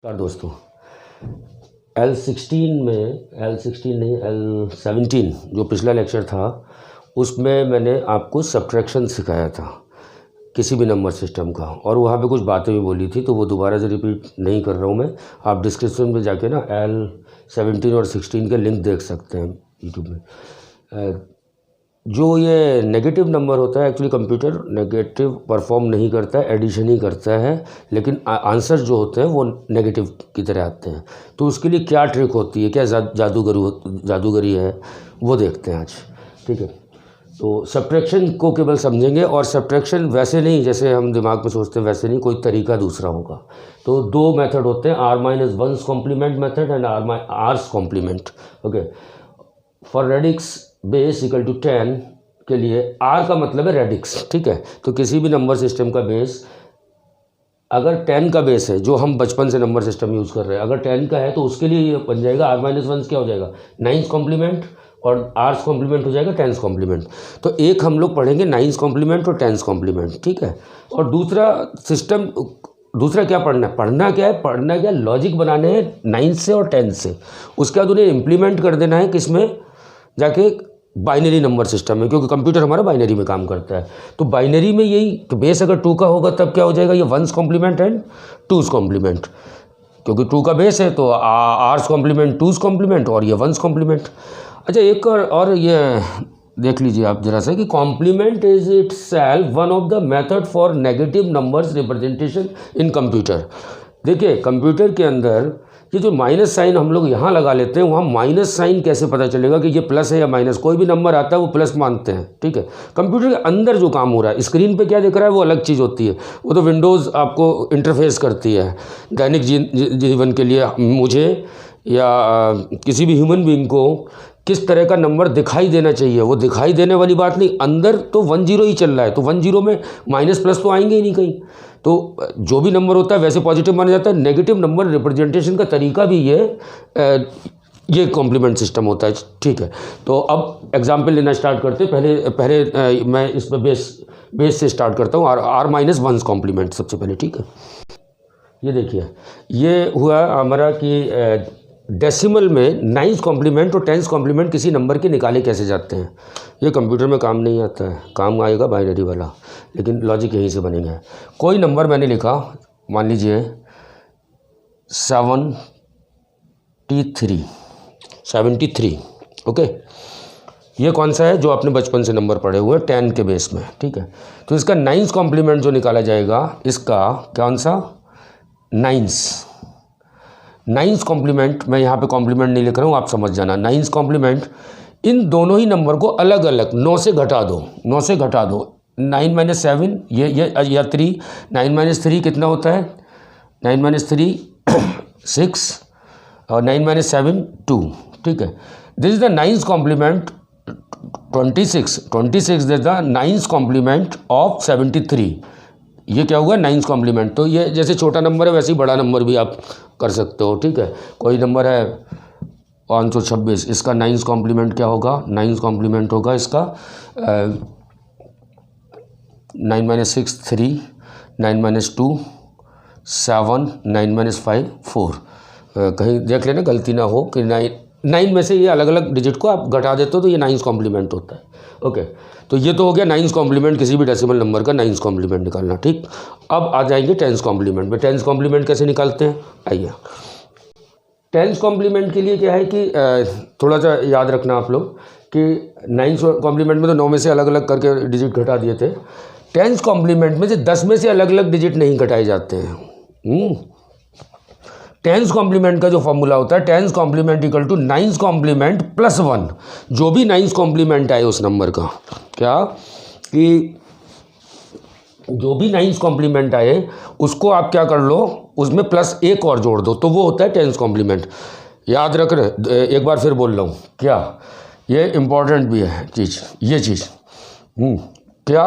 दोस्तों L16 में L16 नहीं L17 जो पिछला लेक्चर था उसमें मैंने आपको सब्ट्रैक्शन सिखाया था किसी भी नंबर सिस्टम का, और वहाँ पे कुछ बातें भी बोली थी, तो वो दोबारा से रिपीट नहीं कर रहा हूँ मैं। आप डिस्क्रिप्शन में जाके ना L17 और 16 के लिंक देख सकते हैं यूट्यूब में। जो ये नेगेटिव नंबर होता है, एक्चुअली कंप्यूटर नेगेटिव परफॉर्म नहीं करता है, एडिशन ही करता है, लेकिन आंसर जो होते हैं वो नेगेटिव की तरह आते हैं। तो उसके लिए क्या ट्रिक होती है, क्या जादूगरी है, वो देखते हैं आज। ठीक है, तो सब्ट्रैक्शन को केवल समझेंगे, और सब्ट्रैक्शन वैसे नहीं जैसे हम दिमाग में सोचते हैं, वैसे नहीं, कोई तरीका दूसरा होगा। तो दो मेथड होते हैं, r-1's complement method and r's complement. Okay, for radix base equal to 10 के लिए r का मतलब है रेडिक्स। ठीक है, तो किसी भी नंबर सिस्टम का बेस अगर 10 का बेस है, जो हम बचपन से नंबर सिस्टम यूज़ कर रहे हैं, अगर 10 का है तो उसके लिए ये बन जाएगा r-1 क्या हो जाएगा, 9's कॉम्प्लीमेंट, और r's कॉम्प्लीमेंट हो जाएगा 10's कॉम्प्लीमेंट। तो एक हम लोग पढ़ेंगे 9's कॉम्प्लीमेंट और 10's कॉम्प्लीमेंट। ठीक है, और दूसरा क्या पढ़ना क्या है, लॉजिक बनाने हैं 9 से और 10 से। उसके बाद उन्हें इम्प्लीमेंट कर देना है किसमें, जाके बाइनरी नंबर सिस्टम में, क्योंकि कंप्यूटर हमारा बाइनरी में काम करता है। तो बाइनरी में यही, तो बेस अगर 2 का होगा तब क्या हो जाएगा, ये 1's complement and 2's complement, क्योंकि 2 का बेस है तो r's कॉम्प्लीमेंट, 2's कॉम्प्लीमेंट, और ये 1's कॉम्प्लीमेंट। अच्छा, एक और ये देख लीजिए आप जरा सा कि complement is itself one of the method for negative numbers representation in computer. देखिए, कंप्यूटर के अंदर ये जो माइनस साइन हम लोग यहाँ लगा लेते हैं, वहाँ माइनस साइन कैसे पता चलेगा कि ये प्लस है या माइनस। कोई भी नंबर आता है वो प्लस मानते हैं। ठीक है, कंप्यूटर के अंदर जो काम हो रहा है, स्क्रीन पे क्या दिख रहा है वो अलग चीज़ होती है, वो तो विंडोज़ आपको इंटरफेस करती है। दैनिक जीवन के लिए मुझे या किसी भी ह्यूमन बीइंग को किस तरह का नंबर दिखाई देना चाहिए, वो दिखाई देने वाली बात नहीं। अंदर तो 10 ही चल रहा है, तो 10 में माइनस प्लस तो आएंगे ही नहीं कहीं। तो जो भी नंबर होता है वैसे पॉजिटिव माना जाता है। नेगेटिव नंबर रिप्रेजेंटेशन का तरीका भी ये कॉम्प्लीमेंट सिस्टम होता है। ठीक है, तो अब एग्जाम्पल लेना स्टार्ट करते हैं। पहले मैं इस पर बेस से स्टार्ट करता हूँ, r-1's कॉम्प्लीमेंट सबसे पहले। ठीक है, ये देखिए, ये हुआ हमारा कि डेसिमल में 9's कॉम्प्लीमेंट और 10's कॉम्प्लीमेंट किसी नंबर के निकाले कैसे जाते हैं। ये कंप्यूटर में काम नहीं आता है, काम आएगा बाइनरी वाला, लेकिन लॉजिक यहीं से बनेगा। कोई नंबर मैंने लिखा, मान लीजिए 73। ओके, ये कौन सा है, जो आपने बचपन से नंबर पढ़े हुए 10 के बेस में। ठीक है, तो इसका 9's कॉम्प्लीमेंट जो निकाला जाएगा, इसका कौन सा, 9's कॉम्प्लीमेंट। मैं यहाँ पे कॉम्प्लीमेंट नहीं लिख रहा हूँ, आप समझ जाना। 9's कॉम्प्लीमेंट, इन दोनों ही नंबर को अलग अलग 9 से घटा दो। 9 - 7 या 3, 9 - 3 कितना होता है, 9 - 3 6, और 9 - 7 2। ठीक है, this is the 9's complement 26 is the 9's complement of 73। ये क्या हुआ, 9's कॉम्प्लीमेंट। तो ये जैसे छोटा नंबर है वैसे ही बड़ा नंबर भी आप कर सकते हो। ठीक है, कोई नंबर है 526, इसका 9's कॉम्प्लीमेंट क्या होगा, 9's कॉम्प्लीमेंट होगा इसका 9 - 6 3, 9 - 2 7, 9 - 5 4। कहीं देख लेना गलती ना हो कि 9 में से ये अलग अलग डिजिट को आप घटा देते हो तो ये 9's कॉम्प्लीमेंट होता है। ओके, तो ये तो हो गया 9's कॉम्प्लीमेंट, किसी भी डेसिमल नंबर का 9's कॉम्प्लीमेंट निकालना। ठीक, अब आ जाएंगे 10's कॉम्प्लीमेंट में। 10's कॉम्प्लीमेंट कैसे निकालते हैं, आइए। 10's कॉम्प्लीमेंट के लिए क्या है कि थोड़ा सा याद रखना आप लोग कि 9's कॉम्प्लीमेंट में तो 9 में से अलग अलग करके डिजिट घटा दिए थे। 10's कॉम्प्लीमेंट में से 10 में से अलग अलग डिजिट नहीं घटाए जाते हैं। 10's कॉम्प्लीमेंट का जो फॉर्मूला होता है, 10's complement equal to 9's complement plus 1। जो भी 9's कॉम्प्लीमेंट आए उस नंबर का, क्या कि जो भी 9's कॉम्प्लीमेंट आए उसको आप क्या कर लो, उसमें प्लस 1 और जोड़ दो, तो वो होता है 10's कॉम्प्लीमेंट। याद रख रहे, एक बार फिर बोल रहा हूँ, क्या ये इम्पॉर्टेंट भी है ये चीज़ क्या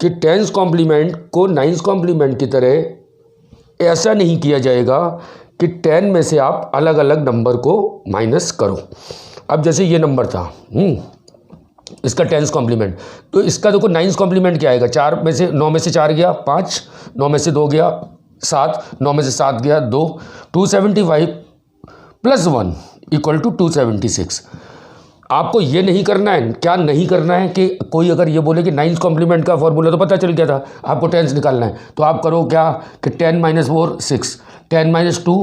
कि 10's कॉम्प्लीमेंट को 9's कॉम्प्लीमेंट की तरह ऐसा नहीं किया जाएगा कि 10 में से आप अलग अलग नंबर को माइनस करो। अब जैसे ये नंबर था, इसका 10's कॉम्प्लीमेंट, तो इसका देखो 9's कॉम्प्लीमेंट क्या आएगा, 4 में से 9 में से 4 गया 5, 9 में से 2 गया 7, 9 में से 7 गया 2, 275 प्लस 1 इक्वल टू 276। आपको ये नहीं करना है, क्या नहीं करना है कि कोई अगर ये बोले कि 9th कॉम्प्लीमेंट का फॉर्मूला तो पता चल गया था, आपको 10th निकालना है, तो आप करो क्या कि 10 - 4 6, 10 - 2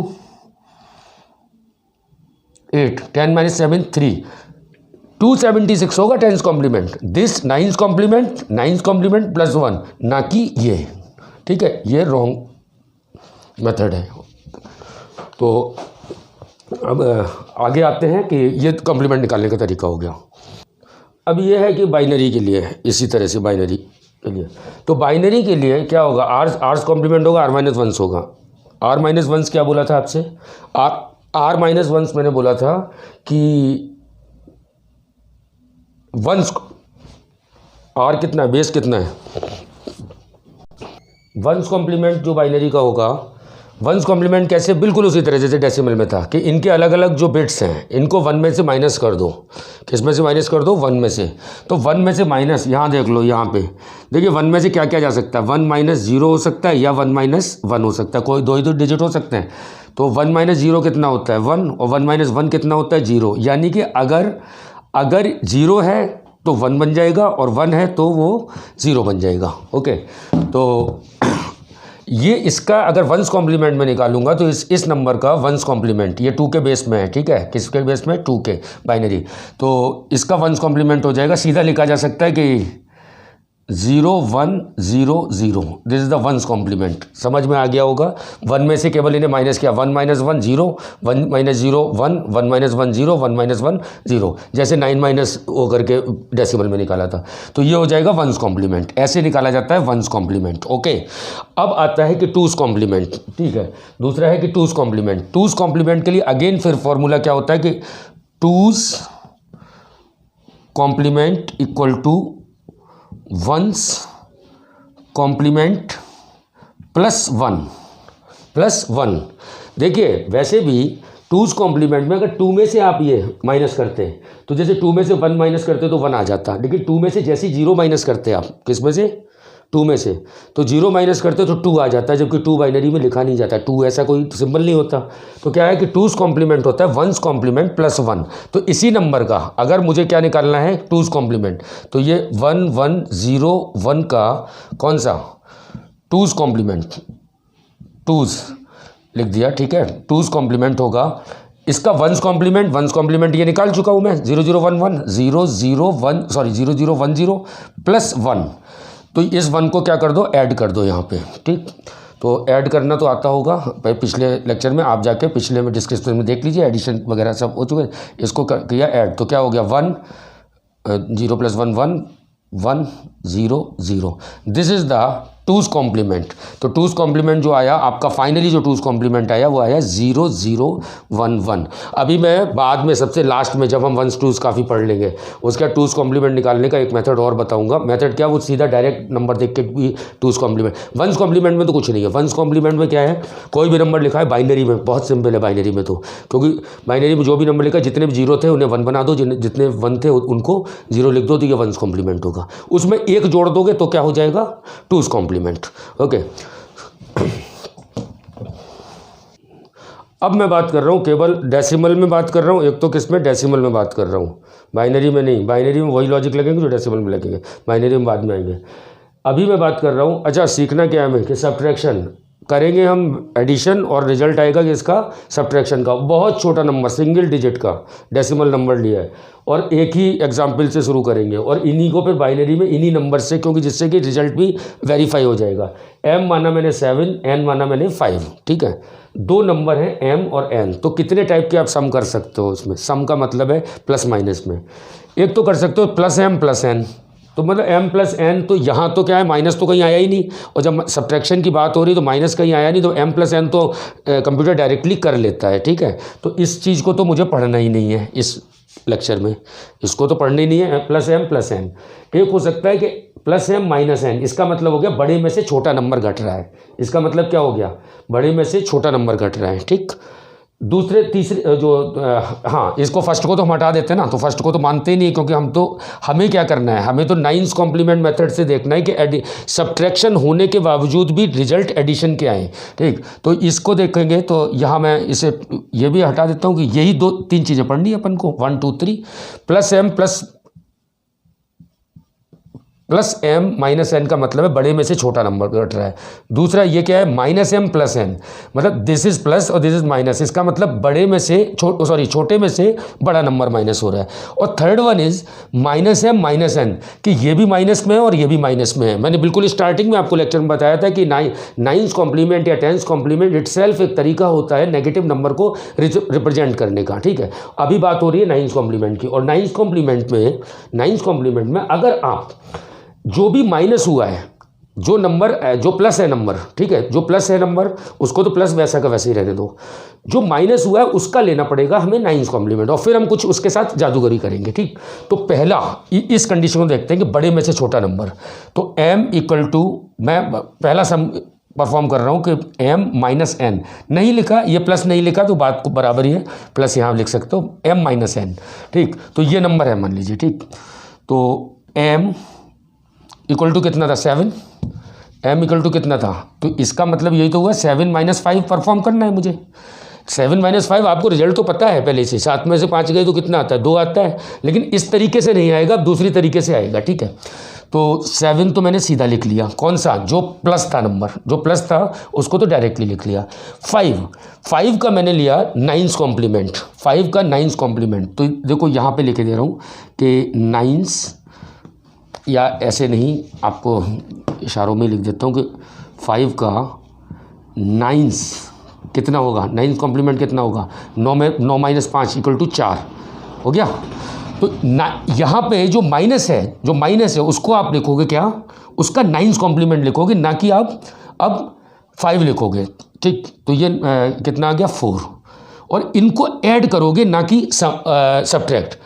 8, 10 - 7 3, 276 होगा 10th complement. This 9th complement plus 1, ना कि ये, ठीक है, ये रॉन्ग मेथड है। तो अब आगे आते हैं कि ये कॉम्प्लीमेंट निकालने का तरीका हो गया। अब ये है कि बाइनरी के लिए, इसी तरह से बाइनरी के लिए, तो बाइनरी के लिए क्या होगा, आर्स कॉम्प्लीमेंट होगा, R-1 होगा। R-1 क्या बोला था आपसे, R-1 मैंने बोला था कि वंस, R कितना है, बेस कितना है, वंस कॉम्प्लीमेंट जो बाइनरी का होगा, वंस कॉम्प्लीमेंट कैसे, बिल्कुल उसी तरह जैसे डेसिमल में था कि इनके अलग अलग जो बिट्स हैं इनको 1 में से माइनस कर दो। किस में से माइनस कर दो, 1 में से। तो 1 में से माइनस, यहाँ देख लो, यहाँ पे देखिए 1 में से क्या क्या जा सकता है, 1 - 0 हो सकता है या 1 - 1 हो सकता है, कोई दो ही तो डिजिट हो सकते हैं। तो 1 - 0 कितना होता है, 1, और 1 - 1 कितना होता है, 0। यानी कि अगर 0 है तो 1 बन जाएगा और 1 है तो वो 0 बन जाएगा। ओके, तो ये इसका अगर वंस कॉम्प्लीमेंट में निकालूंगा तो इस नंबर का वंस कॉम्प्लीमेंट, ये 2 के बेस में है, ठीक है, किसके बेस में, 2 के बाइनरी, तो इसका वंस कॉम्प्लीमेंट हो जाएगा, सीधा लिखा जा सकता है कि 0 1 0 0, this is the one's complement. समझ में आ गया होगा। 1 में से केवल इन्हें माइनस किया, 1 - 1 0, 1 - 0 1, 1 - 1 0, 1 - 1 0, जैसे 9 माइनस हो करके डेसिमल में निकाला था। तो ये हो जाएगा वंस कॉम्प्लीमेंट, ऐसे निकाला जाता है वंस कॉम्प्लीमेंट। ओके, अब आता है कि 2's कॉम्प्लीमेंट, ठीक है, दूसरा है कि 2's कॉम्प्लीमेंट। 2's कॉम्प्लीमेंट के लिए अगेन फिर फॉर्मूला क्या होता है कि 2's complement equal to one's complement plus 1। देखिए वैसे भी 2's कॉम्प्लीमेंट में अगर 2 में से आप ये माइनस करते हैं तो जैसे 2 में से 1 माइनस करते तो 1 आ जाता, लेकिन 2 में से जैसे 0 माइनस करते हैं आप, किस में से, 2 में से, तो 0 माइनस करते तो 2 आ जाता है, जबकि 2 बाइनरी में लिखा नहीं जाता, 2 ऐसा कोई सिंबल नहीं होता। तो क्या है कि 2's कॉम्प्लीमेंट होता है वंस कॉम्प्लीमेंट प्लस 1। तो इसी नंबर का अगर मुझे क्या निकालना है, 2's कॉम्प्लीमेंट, तो ये 1 1 0 1 का कौन सा 2's कॉम्प्लीमेंट, 2's लिख दिया, ठीक है, 2's कॉम्प्लीमेंट होगा। इसका वंस कॉम्प्लीमेंट ये निकाल चुका हूँ मैं, 0 0 1 1 0 0 1 सॉरी 0 0 1 0 प्लस 1। तो इस 1 को क्या कर दो, ऐड कर दो यहाँ पे, ठीक। तो ऐड करना तो आता होगा, पिछले लेक्चर में आप जाके पिछले में डिस्क्रिप्शन में देख लीजिए, एडिशन वगैरह सब हो चुके हैं। इसको किया ऐड, तो क्या हो गया, 1 0 + 1 1 1 0 0, this is the 2's complement. तो 2's कॉम्प्लीमेंट जो आया आपका, फाइनली जो 2's कॉम्प्लीमेंट आया वो आया 0 0 1 1। अभी मैं बाद में सबसे लास्ट में जब हम 1's 2's काफ़ी पढ़ लेंगे उसका 2's कॉम्प्लीमेंट निकालने का एक मेथड और बताऊंगा। मेथड क्या, वो सीधा डायरेक्ट नंबर देख के भी 2's कॉम्प्लीमेंट। 1's कॉम्प्लीमेंट में तो कुछ नहीं है, 1's कॉम्प्लीमेंट में क्या है, कोई भी नंबर लिखा है बाइनरी में, बहुत सिंपल है बाइनरी में, तो क्योंकि बाइनरी में जो भी नंबर लिखा है, जितने भी 0 थे उन्हें 1 बना दो, जितने 1 थे उनको 0 लिख दो, तो ये 1's कॉम्प्लीमेंट होगा। उसमें 1 जोड़ दोगे तो क्या हो जाएगा, 2's कॉम्प्लीमेंट। ओके, अब मैं बात कर रहा हूँ केवल डेसिमल में बात कर रहा हूँ, एक तो किस में, डेसिमल में बात कर रहा हूँ, बाइनरी में नहीं। बाइनरी में वही लॉजिक लगेंगे जो डेसिमल में लगेंगे, बाइनरी में बाद में आएंगे। अभी मैं बात कर रहा हूँ, अच्छा सीखना क्या है हमें कि सब्ट्रैक्शन करेंगे हम, एडिशन और रिजल्ट आएगा कि इसका सब्ट्रैक्शन का, बहुत छोटा नंबर, सिंगल डिजिट का डेसिमल नंबर लिया है, और एक ही एग्जाम्पल से शुरू करेंगे और इन्हीं को फिर बाइनरी में इन्हीं नंबर से, क्योंकि जिससे कि रिजल्ट भी वेरीफाई हो जाएगा। m माना मैंने 7, n माना मैंने 5, ठीक है, 2 नंबर हैं m और n, तो कितने टाइप के आप सम कर सकते हो उसमें, सम का मतलब है प्लस माइनस में। एक तो कर सकते हो +m + n, तो मतलब m + n, तो यहाँ तो क्या है, माइनस तो कहीं आया ही नहीं, और जब सब्ट्रैक्शन की बात हो रही तो माइनस कहीं आया नहीं, तो m + n तो कंप्यूटर डायरेक्टली कर लेता है, ठीक है। तो इस चीज़ को तो मुझे पढ़ना ही नहीं है इस लेक्चर में, इसको तो पढ़ना ही नहीं है, +m + n। एक हो सकता है कि +m - n, इसका मतलब हो गया बड़े में से छोटा नंबर घट रहा है, इसका मतलब क्या हो गया, बड़े में से छोटा नंबर घट रहा है, ठीक। दूसरे तीसरे जो हाँ, इसको फर्स्ट को तो हम हटा देते हैं ना, तो फर्स्ट को तो मानते ही नहीं, क्योंकि हमें क्या करना है, हमें तो नाइन्स कॉम्प्लीमेंट मेथड से देखना है कि सब्ट्रैक्शन होने के बावजूद भी रिजल्ट एडिशन के आए। ठीक, तो इसको देखेंगे तो यहाँ मैं इसे ये भी हटा देता हूँ कि यही दो तीन चीज़ें पढ़नी है अपन को, 1 2 3 plus M plus M minus N का मतलब है बड़े में से छोटा नंबर घट रहा है। दूसरा ये क्या है, माइनस एम प्लस एन, मतलब दिस इज प्लस और दिस इज माइनस, इसका मतलब बड़े में से छोटे में से बड़ा नंबर माइनस हो रहा है। और third one is minus M minus N, कि ये भी माइनस में है और ये भी माइनस में है। मैंने बिल्कुल स्टार्टिंग में आपको लेक्चर में बताया था कि नाइन्स कॉम्प्लीमेंट या टेंस कॉम्प्लीमेंट इटसेल्फ एक तरीका होता है नेगेटिव नंबर को रिप्रेजेंट करने का। ठीक है, अभी बात हो रही है नाइन्स कॉम्प्लीमेंट की, और नाइन्स कॉम्प्लीमेंट में अगर आप जो भी माइनस हुआ है, जो नंबर जो प्लस है नंबर, ठीक है, जो प्लस है नंबर उसको तो प्लस वैसा का वैसे ही रहने दो, जो माइनस हुआ है उसका लेना पड़ेगा हमें नाइन्स कॉम्प्लीमेंट, और फिर हम कुछ उसके साथ जादूगरी करेंगे। ठीक, तो पहला इस कंडीशन को देखते हैं कि बड़े में से छोटा नंबर, तो m इक्वल टू, मैं पहला सम परफॉर्म कर रहा हूँ कि m माइनस एन, नहीं लिखा ये प्लस नहीं लिखा तो बात को बराबर ही है, प्लस यहाँ लिख सकते हो m माइनस एन। ठीक, तो ये नंबर है मान लीजिए। ठीक, तो m इक्वल टू कितना था, 7, m इक्वल टू कितना था, तो इसका मतलब यही तो हुआ 7 - 5 परफॉर्म करना है मुझे। 7 - 5 आपको रिजल्ट तो पता है पहले से, 7 में से 5 गए तो कितना आता है, 2 आता है, लेकिन इस तरीके से नहीं आएगा, दूसरी तरीके से आएगा। ठीक है, तो 7 तो मैंने सीधा लिख लिया, कौन सा, जो प्लस था नंबर, जो प्लस था उसको तो डायरेक्टली लिख लिया। 5 का मैंने लिया नाइन्स कॉम्प्लीमेंट, 5 का नाइन्स कॉम्प्लीमेंट, तो देखो यहाँ पे लिखे दे रहा हूँ कि नाइन्स, या ऐसे नहीं आपको इशारों में लिख देता हूँ कि 5 का नाइन्स कितना होगा, नाइन्स कॉम्प्लीमेंट कितना होगा, 9 माइनस 5 इक्वल टू 4 हो गया। तो यहाँ पे जो माइनस है उसको आप लिखोगे क्या, उसका नाइन्स कॉम्प्लीमेंट लिखोगे, ना कि आप अब 5 लिखोगे। ठीक, तो ये कितना आ गया, 4, और इनको ऐड करोगे ना कि सब्ट्रैक्ट।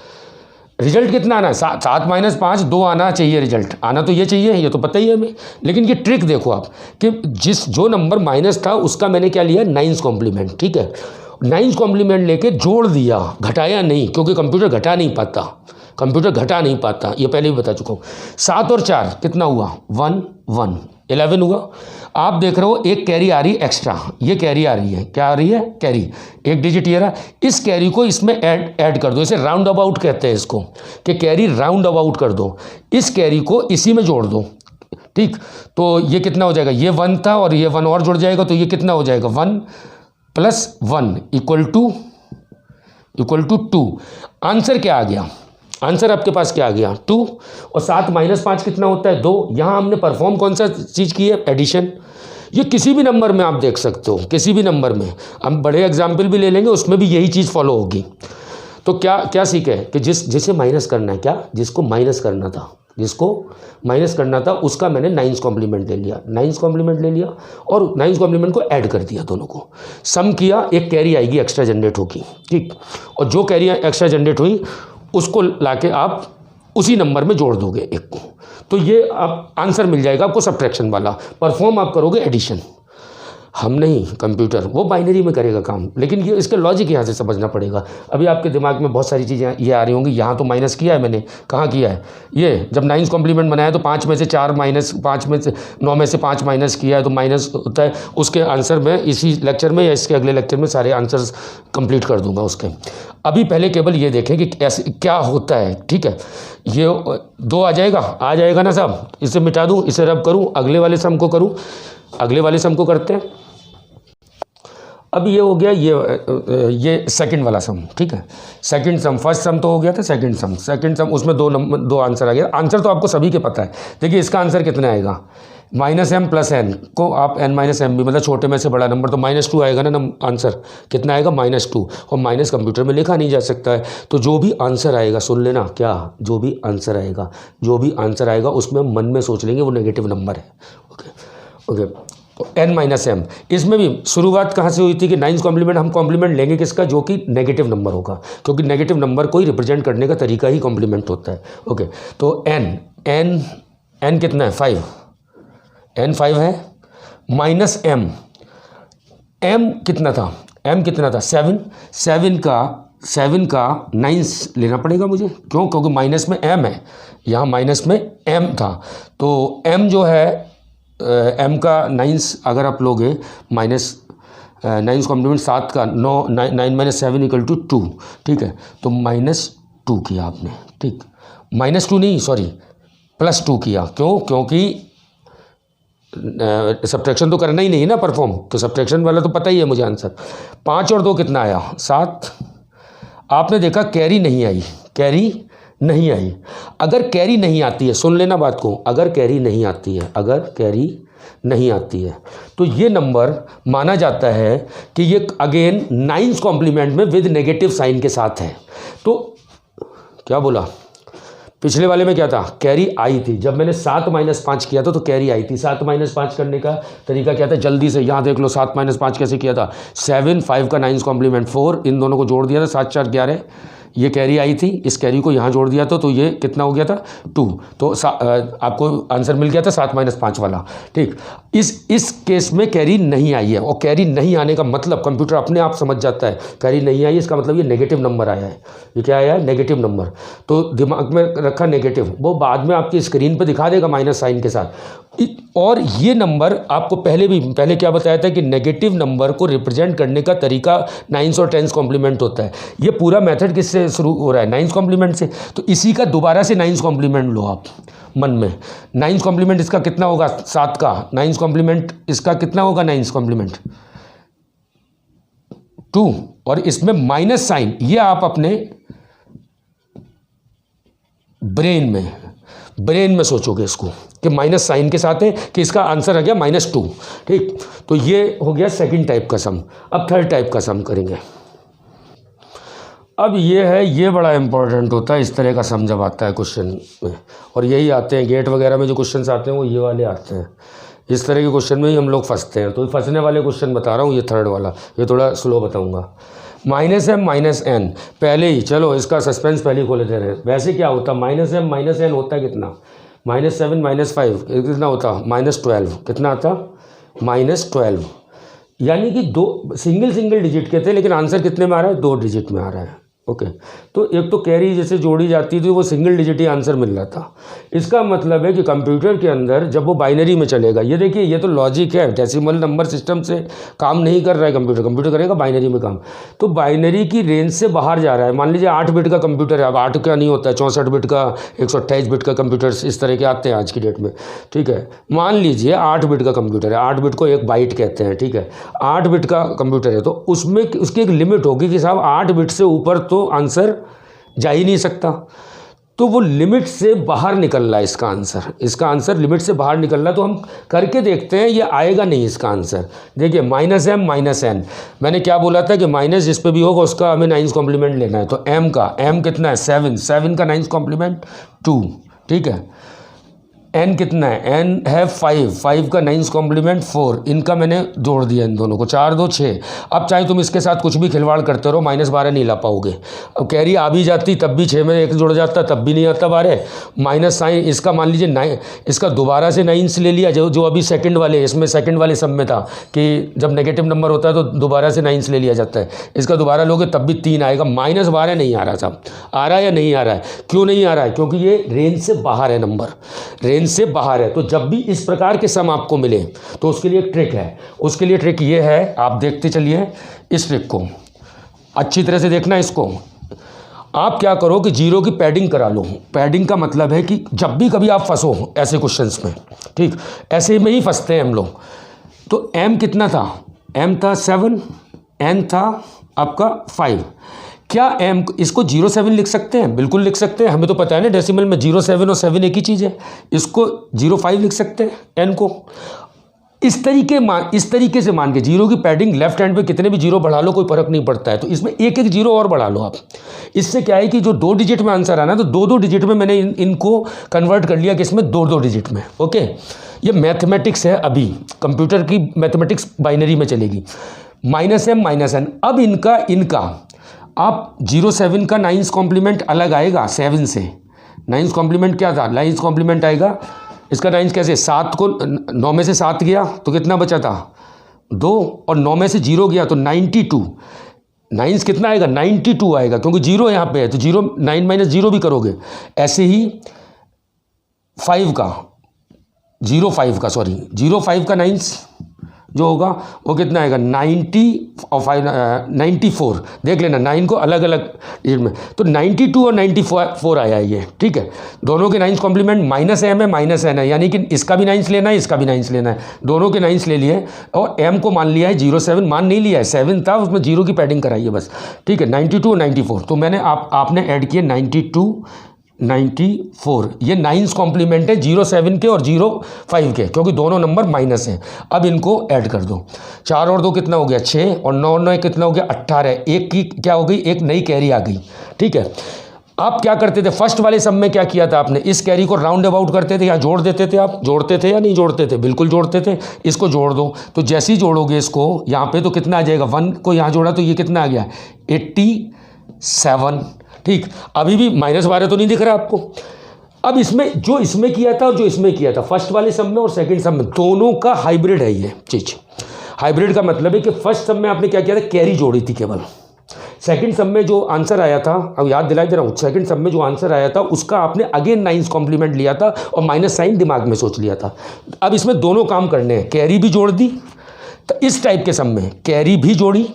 रिजल्ट कितना आना है, 7 - 5 2 आना चाहिए, रिजल्ट आना तो ये चाहिए, ये तो पता ही है हमें, लेकिन ये ट्रिक देखो आप कि जो नंबर माइनस था उसका मैंने क्या लिया, नाइन्स कॉम्प्लीमेंट। ठीक है, नाइन्स कॉम्प्लीमेंट लेके जोड़ दिया, घटाया नहीं, क्योंकि कंप्यूटर घटा नहीं पाता, ये पहले भी बता चुका हूँ। 7 और 4 कितना हुआ, 1 1 11 हुआ। आप देख रहे हो एक कैरी आ रही है एक्स्ट्रा, ये कैरी आ रही है, क्या आ रही है, कैरी, एक डिजिट ये रहा, इस कैरी को इसमें ऐड कर दो, इसे राउंड अबाउट कहते हैं इसको, कि कैरी राउंड अबाउट कर दो, इस कैरी को इसी में जोड़ दो। ठीक, तो ये कितना हो जाएगा, ये 1 था और ये 1 और जुड़ जाएगा, तो ये कितना हो जाएगा, 1 + 1 इक्वल टू 2। आंसर क्या आ गया, आंसर आपके पास क्या आ गया, 2, और 7 - 5 कितना होता है, 2। यहाँ हमने परफॉर्म कौन सा चीज़ की है, एडिशन। ये किसी भी नंबर में आप देख सकते हो, किसी भी नंबर में, हम बड़े एग्जाम्पल भी ले लेंगे, उसमें भी यही चीज़ फॉलो होगी। तो क्या सीखे कि जिसे माइनस करना है, क्या, जिसको माइनस करना था उसका मैंने नाइन्स कॉम्प्लीमेंट ले लिया, और नाइन्स कॉम्प्लीमेंट को ऐड कर दिया, दोनों को सम किया, एक कैरी आएगी एक्स्ट्रा जनरेट होगी। ठीक, और जो कैरी एक्स्ट्रा जनरेट हुई उसको लाके आप उसी नंबर में जोड़ दोगे एक को, तो ये आप आंसर मिल जाएगा आपको सब्ट्रैक्शन वाला। परफॉर्म आप करोगे एडिशन, हम नहीं, कंप्यूटर वो बाइनरी में करेगा काम, लेकिन ये इसके लॉजिक यहाँ से समझना पड़ेगा। अभी आपके दिमाग में बहुत सारी चीज़ें ये आ रही होंगी, यहाँ तो माइनस किया है मैंने, कहाँ किया है, ये जब नाइन्स कॉम्प्लीमेंट बनाया तो 5 में से 4 माइनस, 5 में से 9 में से 5 माइनस किया है तो माइनस होता है। उसके आंसर में इसी लेक्चर में या इसके अगले लेक्चर में सारे आंसर्स कंप्लीट कर दूंगा उसके। अभी पहले केवल ये देखें कि ऐसे क्या होता है। ठीक है, ये 2 आ जाएगा ना साहब, इसे मिटा दूँ, इसे रब करूँ, अगले वाले सम को करूँ, अगले वाले सम को करते हैं। अब ये हो गया, ये सेकंड वाला सम। ठीक है, सेकंड सम, फर्स्ट सम तो हो गया था, सेकंड सम उसमें 2 आंसर आ गया। आंसर तो आपको सभी के पता है। देखिए इसका आंसर कितना आएगा, -m + n को आप n - m भी, मतलब छोटे में से बड़ा नंबर, तो -2 आएगा ना आंसर, कितना आएगा, -2, और माइनस कंप्यूटर में लिखा नहीं जा सकता है। तो जो भी आंसर आएगा, सुन लेना, क्या, जो भी आंसर आएगा उसमें मन में सोच लेंगे वो नेगेटिव नंबर है। ओके, तो n - m, इसमें भी शुरुआत कहाँ से हुई थी कि नाइन्स कॉम्प्लीमेंट, हम कॉम्प्लीमेंट लेंगे किसका, जो कि नेगेटिव नंबर होगा, क्योंकि नेगेटिव नंबर को ही रिप्रेजेंट करने का तरीका ही कॉम्प्लीमेंट होता है। ओके, तो n कितना है, 5, n 5 है, -m, m कितना था, m कितना था 7, 7 का 9 लेना पड़ेगा मुझे, क्यों? क्योंकि माइनस में m है, यहाँ माइनस में m था, तो m जो है m का 9 अगर आप लोगे माइनस 9 कॉम्प्लीमेंट 7 का 9 माइनस 7 इक्वल टू 2, ठीक है, तो -2 किया आपने, ठीक, -2 नहीं सॉरी +2 किया, क्यों? क्योंकि सब्ट्रैक्शन तो करना ही नहीं है ना परफॉर्म, तो सब्ट्रैक्शन वाला तो पता ही है मुझे आंसर। 5 और 2 कितना आया? 7। आपने देखा कैरी नहीं आई, कैरी नहीं आई। अगर कैरी नहीं आती है, सुन लेना बात को, अगर कैरी नहीं आती है, अगर कैरी नहीं आती है तो ये नंबर माना जाता है कि ये अगेन 9 कॉम्प्लीमेंट में विद नेगेटिव साइन के साथ है। तो क्या बोला? पिछले वाले में क्या था? कैरी आई थी, जब मैंने 7 - 5 किया था तो कैरी आई थी। 7 - 5 करने का तरीका क्या था? जल्दी से यहाँ देख लो, 7 - 5 कैसे किया था? 7, 5 का 9 कॉम्प्लीमेंट 4, इन दोनों को जोड़ दिया था, 7 4 11, ये कैरी आई थी, इस कैरी को यहाँ जोड़ दिया था, तो ये कितना हो गया था? 2। तो आपको आंसर मिल गया था 7 - 5 वाला, ठीक। इस केस में कैरी नहीं आई है, और कैरी नहीं आने का मतलब कंप्यूटर अपने आप समझ जाता है कैरी नहीं आई, इसका मतलब ये नेगेटिव नंबर आया है। ये क्या आया है? Negative number. तो दिमाग में रखा नेगेटिव, वो बाद में आपकी स्क्रीन पे दिखा देगा माइनस साइन के साथ। और ये नंबर आपको पहले क्या बताया था कि नेगेटिव नंबर को रिप्रेजेंट करने का तरीका 9 और 10 कॉम्प्लीमेंट होता है। ये पूरा मेथड किससे शुरू हो रहा है? 9 कॉम्प्लीमेंट से। तो इसी का दोबारा से 9 कॉम्प्लीमेंट लो आप मन में। 9 कॉम्प्लीमेंट इसका कितना होगा? 7 का 9 कॉम्प्लीमेंट इसका कितना होगा? 9 कॉम्प्लीमेंट 2, और इसमें माइनस साइन, ये आप अपने ब्रेन में सोचोगे इसको कि माइनस साइन के साथ है, कि इसका आंसर आ गया -2, ठीक। तो ये हो गया सेकंड टाइप का सम। अब थर्ड टाइप का सम करेंगे। अब ये है, ये बड़ा इंपॉर्टेंट होता है इस तरह का सम जब आता है क्वेश्चन में, और यही आते हैं गेट वगैरह में जो क्वेश्चन आते हैं वो ये वाले आते हैं। इस तरह के क्वेश्चन में ही हम लोग फंसते हैं। तो फंसने वाले क्वेश्चन बता रहा हूँ, ये थर्ड वाला, ये थोड़ा स्लो बताऊँगा। -m - n, पहले ही चलो इसका सस्पेंस पहले ही खोले दे रहे। वैसे क्या होता? -m - n होता है कितना? -7 - 5 कितना होता? -12। कितना आता? -12। यानी कि दो सिंगल डिजिट के थे, लेकिन आंसर कितने में आ रहा है? 2 डिजिट में आ रहा है। ओके, तो एक तो कैरी जैसे जोड़ी जाती थी वो सिंगल डिजिट ही आंसर मिल रहा था। इसका मतलब है कि कंप्यूटर के अंदर जब वो बाइनरी में चलेगा, ये देखिए ये तो लॉजिक है, डेसिमल नंबर सिस्टम से काम नहीं कर रहा है कंप्यूटर करेगा बाइनरी में काम। तो बाइनरी की रेंज से बाहर जा रहा है। मान लीजिए 8 बिट का कंप्यूटर है, अब 8 का नहीं होता है, 64 बिट का, 128 बिट का कंप्यूटर इस तरह के आते हैं आज की डेट में, ठीक है। मान लीजिए 8 बिट का कंप्यूटर है, 8 बिट को 1 बाइट कहते हैं, ठीक है। 8 बिट का कंप्यूटर है तो उसमें उसकी एक लिमिट होगी कि साहब 8 बिट से ऊपर तो आंसर जा ही नहीं सकता। तो वो लिमिट से बाहर निकल रहा है इसका आंसर लिमिट से बाहर निकल रहा है। तो हम करके देखते हैं, ये आएगा नहीं इसका आंसर। देखिए -m - n, मैंने क्या बोला था कि माइनस जिस पे भी होगा उसका हमें 9 कॉम्प्लीमेंट लेना है। तो m कितना है? 7 का 9 कॉम्प्लीमेंट 2, ठीक है। n कितना है? n है 5 का 9 कॉम्प्लीमेंट 4, इनका मैंने जोड़ दिया इन दोनों को, 4 2 6। अब चाहे तुम इसके साथ कुछ भी खिलवाड़ करते रहो, -12 नहीं ला पाओगे। अब कैरी आ भी जाती तब भी 6 में 1 जुड़ जाता, तब भी नहीं आता 12। माइनस साइन इसका मान लीजिए 9, इसका दोबारा से 9 ले लिया, जो अभी सेकंड वाले, इसमें सेकंड वाले सब में था कि जब नेगेटिव नंबर होता है तो दोबारा से 9 ले लिया जाता है। इसका दोबारा लोगे तब भी 3 आएगा। -12 नहीं आ रहा साहब, आ रहा है या नहीं आ रहा है? क्यों नहीं आ रहा है? क्योंकि ये रेंज से बाहर है, नंबर रेंज से बाहर है। तो जब भी इस प्रकार के सम आपको मिले तो उसके लिए एक ट्रिक है। उसके लिए ट्रिक ये है, आप देखते चलिए इस ट्रिक को, अच्छी तरह से देखना इसको। आप क्या करो कि 0 की पैडिंग करा लो। पैडिंग का मतलब है कि जब भी कभी आप फंसो ऐसे क्वेश्चंस में, ठीक, ऐसे में ही फंसते हैं हम लोग। तो m कितना था? m था 7, n था आपका 5। क्या m इसको 07 लिख सकते हैं? बिल्कुल लिख सकते हैं, हमें तो पता है ना डेसिमल में 07 और 7 एक ही चीज़ है। इसको 05 लिख सकते हैं n को। इस तरीके से मान के 0 की पैडिंग लेफ्ट हैंड पे कितने भी 0 बढ़ा लो कोई फर्क नहीं पड़ता है। तो इसमें एक 0 और बढ़ा लो आप। इससे क्या है कि जो 2 डिजिट में आंसर आना, तो 2 डिजिट में मैंने इनको कन्वर्ट कर लिया कि इसमें 2 डिजिट में। ओके, ये मैथमेटिक्स है, अभी कंप्यूटर की मैथमेटिक्स बाइनरी में चलेगी। -m - n। अब इनका आप 07 का 9 कॉम्प्लीमेंट अलग आएगा 7 से। 9 कॉम्प्लीमेंट क्या था? 9 कॉम्प्लीमेंट आएगा, इसका 9 कैसे? 7 को 9 में से 7 गया तो कितना बचा था? 2 और 9 में से 0 गया तो 92। 9 कितना आएगा? 92 आएगा, क्योंकि 0 यहाँ पे है तो 0 9 माइनस 0 भी करोगे। ऐसे ही 5 का 05 का 05 का 9 जो होगा वो कितना आएगा? 90 और 5 94। देख लेना 9 को अलग अलग डिजिट में, तो 92 और 94 आया ये, ठीक है। दोनों के 9 कॉम्प्लीमेंट माइनस एम है माइनस एन है, यानी कि इसका भी 9 लेना है इसका भी 9 लेना है, दोनों के 9 ले लिए और एम को मान लिया है 07, मान नहीं लिया है, 7 था उसमें 0 की पैडिंग कराई है बस, ठीक है। 92 और 94, तो मैंने आपने ऐड किए 92 94, ये 9 कॉम्प्लीमेंट है 07 के और 05 के, क्योंकि दोनों नंबर माइनस हैं। अब इनको ऐड कर दो, 4 और 2 कितना हो गया? 6 और 9 9 कितना हो गया? 18। एक की क्या हो गई? एक नई कैरी आ गई, ठीक है। आप क्या करते थे फर्स्ट वाले सम में? क्या किया था आपने? इस कैरी को राउंड अबाउट करते थे या जोड़ देते थे? आप जोड़ते थे या नहीं जोड़ते थे? बिल्कुल जोड़ते थे। इसको जोड़ दो, तो जैसे ही जोड़ोगे इसको यहाँ पे तो कितना आ जाएगा? 1 को यहाँ जोड़ा तो ये कितना आ गया? 87, ठीक। अभी भी -12 तो नहीं दिख रहा आपको? अब इसमें जो इसमें किया था और जो इसमें किया था, फर्स्ट वाले सम में और सेकंड सम में, दोनों का हाइब्रिड है ये चीज। हाइब्रिड का मतलब है कि फर्स्ट सम में आपने क्या किया था? कैरी जोड़ी थी केवल। सेकंड सम में जो आंसर आया था, अब याद दिला दे रहा हूँ, सेकंड सम में जो आंसर आया था उसका आपने अगेन 9 कॉम्प्लीमेंट लिया था और माइनस साइन दिमाग में सोच लिया था। अब इसमें दोनों काम करने हैं, कैरी भी जोड़ दी, तो इस टाइप के सम में कैरी भी जोड़ी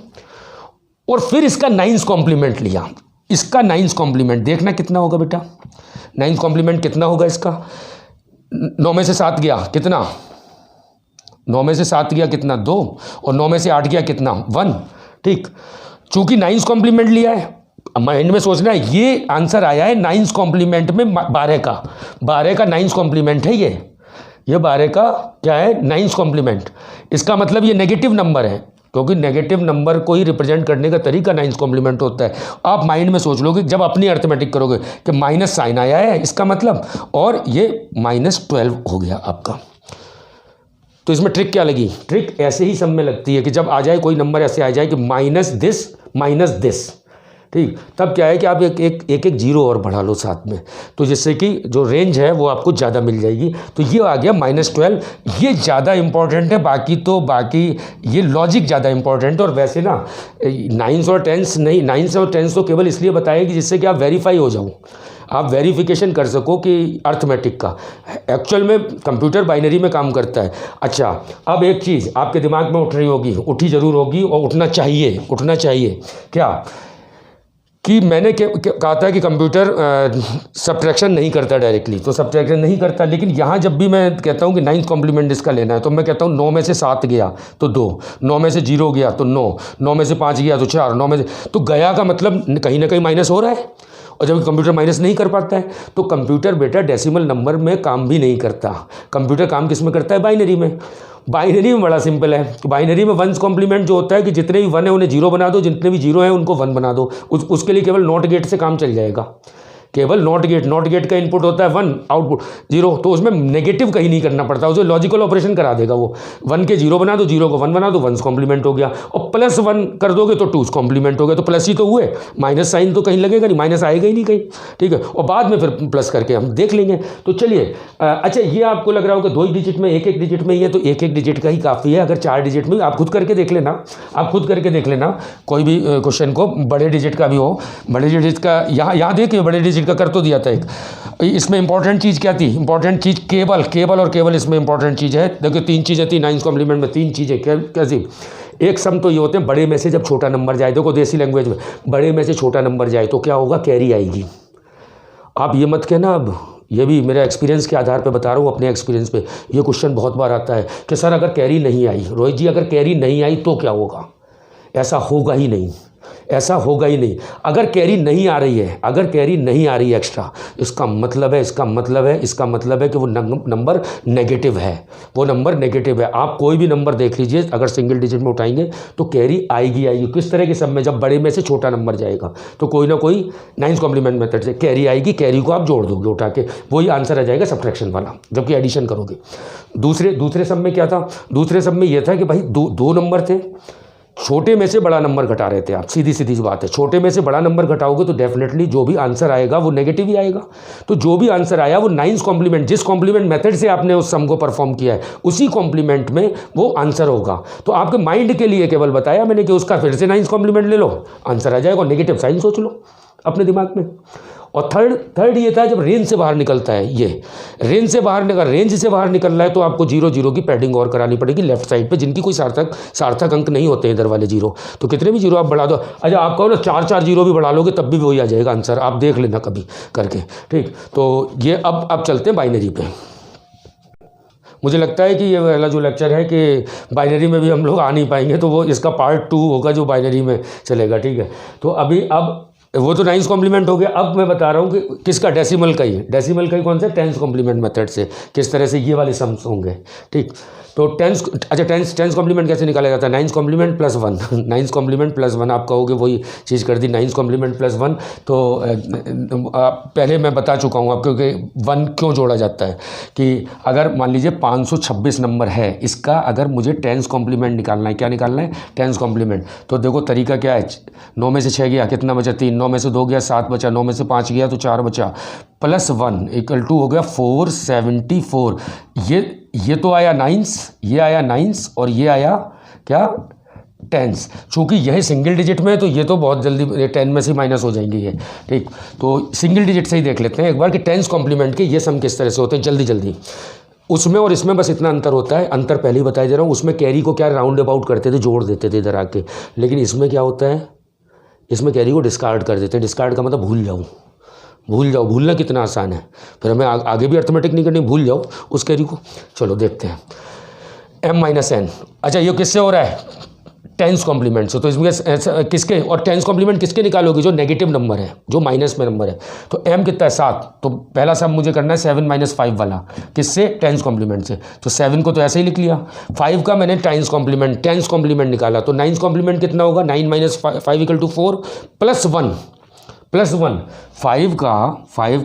और फिर इसका 9 कॉम्प्लीमेंट लिया। इसका 9 कॉम्प्लीमेंट देखना कितना होगा बेटा? 9 कॉम्प्लीमेंट कितना होगा इसका? 9 में से 7 गया कितना? 9 में से 7 गया कितना? 2, और 9 में से 8 गया कितना? 1, ठीक। चूंकि 9 कॉम्प्लीमेंट लिया है, माइंड में सोचना है ये आंसर आया है 9 कॉम्प्लीमेंट में 12 का 9 कॉम्प्लीमेंट है ये 12 का क्या है? 9 कॉम्प्लीमेंट। इसका मतलब ये नेगेटिव नंबर है, क्योंकि नेगेटिव नंबर को ही रिप्रेजेंट करने का तरीका 9 कॉम्प्लीमेंट होता है। आप माइंड में सोच लोगे जब अपनी अर्थमेटिक करोगे कि माइनस साइन आया है इसका मतलब, और ये -12 हो गया आपका। तो इसमें ट्रिक क्या लगी? ट्रिक ऐसे ही सब में लगती है कि जब आ जाए कोई नंबर ऐसे आ जाए कि माइनस दिस, ठीक, तब क्या है कि आप एक 0 और बढ़ा लो साथ में, तो जिससे कि जो रेंज है वो आपको ज़्यादा मिल जाएगी। तो ये आ गया -12, ये ज़्यादा इंपॉर्टेंट है, बाकी ये लॉजिक ज़्यादा इंपॉर्टेंट है। और वैसे ना 9 और 10 नहीं, 9 और 10 तो केवल इसलिए बताएगी जिससे कि आप वेरीफाई हो जाओ, आप वेरिफिकेशन कर सको कि अर्थमेटिक का एक्चुअल में कंप्यूटर बाइनरी में काम करता है। अच्छा, अब एक चीज़ आपके दिमाग में उठ रही होगी, उठी ज़रूर होगी और उठना चाहिए क्या? कि मैंने कहा था कि कंप्यूटर सब्ट्रैक्शन नहीं करता डायरेक्टली, तो सब्ट्रैक्शन नहीं करता, लेकिन यहाँ जब भी मैं कहता हूँ कि 9 कॉम्प्लीमेंट इसका लेना है तो मैं कहता हूँ 9 में से 7 गया तो 2, 9 में से 0 गया तो 9, 9 में से 5 गया तो 4, 9 में से तो गया का मतलब कहीं ना कहीं माइनस हो रहा है। और जब कंप्यूटर माइनस नहीं कर पाता है तो कंप्यूटर बेटा डेसिमल नंबर में काम भी नहीं करता। कंप्यूटर काम किस में करता है? बाइनरी में। बाइनरी में बड़ा सिंपल है, बाइनरी में 1 कॉम्प्लीमेंट जो होता है कि जितने भी 1 है उन्हें 0 बना दो, जितने भी 0 है उनको 1 बना दो। उसके लिए केवल नॉट गेट से काम चल जाएगा, केवल नॉट गेट का इनपुट होता है 1, आउटपुट 0, तो उसमें नेगेटिव कहीं नहीं करना पड़ता, उसे लॉजिकल ऑपरेशन करा देगा वो। 1 के 0 बना दो, 0 को 1 बना दो, 1 कॉम्प्लीमेंट हो गया, और +1 कर दोगे तो 2 कॉम्प्लीमेंट हो गया, तो प्लस ही तो हुए, माइनस साइन तो कहीं लगेगा नहीं, माइनस आएगा ही नहीं कहीं, ठीक है। और बाद में फिर प्लस करके हम देख लेंगे। तो चलिए, अच्छा ये आपको लग रहा होगा 2 डिजिट में, एक डिजिट में ही है, तो एक डिजिट का ही काफ़ी है। अगर 4 डिजिट में, आप खुद करके देख लेना, कोई भी क्वेश्चन को बड़े डिजिट का भी हो, बड़े डिजिट का यहाँ देखिए, बड़े डिजिट का कर तो दिया था एक। इसमें इंपॉर्टेंट चीज़ क्या थी? इंपॉर्टेंट चीज़ केवल इसमें इंपॉर्टेंट चीज़ है। देखिए 3 चीज़ें थी 9 कॉम्प्लीमेंट में, 3 चीज़ें कैसी? एक सम तो ये होते हैं बड़े में से जब छोटा नंबर जाए, देखो देसी लैंग्वेज में बड़े में से छोटा नंबर जाए तो क्या होगा? कैरी आएगी। आप ये मत कहना, अब ये भी मेरा एक्सपीरियंस के आधार पे बता रहा हूँ, अपने एक्सपीरियंस पे। ये क्वेश्चन बहुत बार आता है कि सर अगर कैरी नहीं आई, रोहित जी अगर कैरी नहीं आई तो क्या होगा? ऐसा होगा ही नहीं। अगर कैरी नहीं आ रही है, एक्स्ट्रा, इसका मतलब है कि वो नंबर नेगेटिव है। आप कोई भी नंबर देख लीजिए, अगर सिंगल डिजिट में उठाएंगे तो कैरी आएगी। किस तरह के सब में? जब बड़े में से छोटा नंबर जाएगा तो कोई ना कोई 9 कॉम्प्लीमेंट मेथड से कैरी आएगी, कैरी को आप जोड़ दोगे उठा के, वही आंसर आ जाएगा सब्ट्रैक्शन वाला, जबकि एडिशन करोगे। दूसरे सब में क्या था? दूसरे सब में यह था कि भाई दो नंबर थे, छोटे में से बड़ा नंबर घटा रहे थे आप, सीधी सीधी बात है। छोटे में से बड़ा नंबर घटाओगे तो डेफिनेटली जो भी आंसर आएगा वो नेगेटिव ही आएगा। तो जो भी आंसर आया वो नाइन्स कॉम्प्लीमेंट, जिस कॉम्प्लीमेंट मेथड से आपने उस सम को परफॉर्म किया है उसी कॉम्प्लीमेंट में वो आंसर होगा। तो आपके माइंड के लिए केवल बताया मैंने कि उसका फिर से नाइन्स कॉम्प्लीमेंट ले लो, आंसर आ जाएगा, नेगेटिव साइन सोच लो अपने दिमाग में। और थर्ड ये था जब रेंज से बाहर निकलता है, ये रेंज से बाहर निकल रहा है तो आपको 0 0 की पैडिंग और करानी पड़ेगी लेफ्ट साइड पे, जिनकी कोई सार्थक अंक नहीं होते इधर वाले 0। तो कितने भी 0 आप बढ़ा दो, अच्छा आप कहो ना 4 0 भी बढ़ा लोगे तब भी वही आ जाएगा आंसर, आप देख लेना कभी करके, ठीक। तो ये अब चलते हैं बाइनरी पे। मुझे लगता है कि ये वाला जो लेक्चर है कि बाइनरी में भी हम लोग आ नहीं पाएंगे, तो वो इसका पार्ट 2 होगा जो बाइनरी में चलेगा, ठीक है। तो अब वो तो नाइन्स कॉम्प्लीमेंट हो गया। अब मैं बता रहा हूँ कि किसका, डेसिमल का ही। डेसिमल का ही कौन सा, टेंस कॉम्प्लीमेंट मेथड से किस तरह से ये वाले सम्स होंगे, ठीक। तो टेंस कॉम्प्लीमेंट कैसे निकाला जाता है, nine's complement plus 1 nine's complement plus 1 आप कहोगे वही चीज़ कर दी, नाइन्स कॉम्प्लीमेंट प्लस 1। तो पहले मैं बता चुका हूँ आपको कि 1 क्यों जोड़ा जाता है, कि अगर मान लीजिए 526 नंबर है, इसका अगर मुझे टेंस कॉम्प्लीमेंट निकालना है, क्या निकालना है, टेंस कॉम्प्लीमेंट। तो देखो तरीका क्या है, 9 में से 6 गया, कितना बचा 3, 9 में से 2 गया 7 बचा, 9 में से 5 गया तो 4 बचा, प्लस 1 इक्वल टू हो गया 474। ये तो आया नाइन्स, ये आया नाइन्स और ये आया क्या, टेंस। चूँकि यह सिंगल डिजिट में है तो ये तो बहुत जल्दी 10 में से माइनस हो जाएंगे ये, ठीक। तो सिंगल डिजिट से ही देख लेते हैं एक बार कि टेंस कॉम्प्लीमेंट के ये सम किस तरह से होते हैं जल्दी। उसमें और इसमें बस इतना अंतर होता है, अंतर पहले ही बताया जा रहा हूँ। उसमें कैरी को क्या राउंड अबाउट करते थे, जोड़ देते थे इधर आके, लेकिन इसमें क्या होता है, इसमें कैरी को डिस्कार्ड कर देते हैं। डिस्कार्ड का मतलब भूल जाओ, भूलना कितना आसान है, फिर हमें आगे भी अर्थमेटिक नहीं करनी, भूल जाओ उस कैरी को। चलो देखते हैं, m-n। अच्छा ये किससे हो रहा है, टेंस कॉम्प्लीमेंट से। तो इसमें किसके, और टेंस कॉम्प्लीमेंट किसके निकालोगे, जो नेगेटिव नंबर है, जो माइनस में नंबर है। तो m कितना है 7, तो पहला सम मुझे करना है 7 - 5 वाला, किससे, टेंस कॉम्प्लीमेंट से। तो 7 को तो ऐसे ही लिख लिया, 5 का मैंने टेंस कॉम्प्लीमेंट निकाला, तो नाइन्स कॉम्प्लीमेंट कितना होगा, 9 - 5 इक्वल टू 4 प्लस 1 5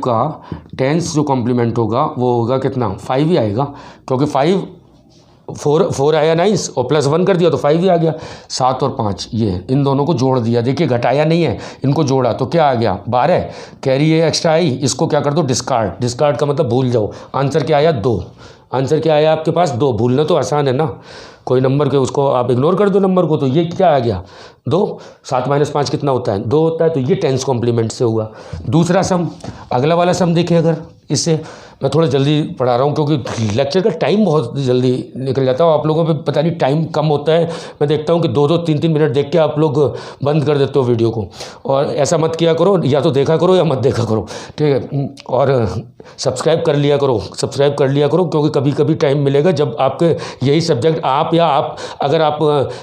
का टेंस जो कॉम्प्लीमेंट होगा वो होगा कितना, 5 ही आएगा, क्योंकि 4 आया नाइन्स और प्लस 1 कर दिया तो 5 ही आ गया। 7 और 5 ये इन दोनों को जोड़ दिया, देखिए घटाया नहीं है, इनको जोड़ा तो क्या आ गया 12। कैरी ये एक्स्ट्रा आई, इसको क्या कर दो, डिस्कार्ड का मतलब भूल जाओ। आंसर क्या आया 2, आंसर क्या आया आपके पास 2। भूलना तो आसान है ना, कोई नंबर के उसको आप इग्नोर कर दो नंबर को, तो ये क्या आ गया 2। 7 - 5 कितना होता है, 2 होता है। तो ये टेंस कॉम्प्लीमेंट से हुआ। दूसरा सम, अगला वाला सम देखिए, अगर इससे मैं थोड़ा जल्दी पढ़ा रहा हूँ क्योंकि लेक्चर का टाइम बहुत जल्दी निकल जाता है। आप लोगों पे पता नहीं टाइम कम होता है, मैं देखता हूँ कि 2-2 3-3 मिनट देख के आप लोग बंद कर देते हो वीडियो को। और ऐसा मत किया करो, या तो देखा करो या मत देखा करो, ठीक है। और सब्सक्राइब कर लिया करो, क्योंकि कभी कभी टाइम मिलेगा जब आपके यही सब्जेक्ट आप अगर आप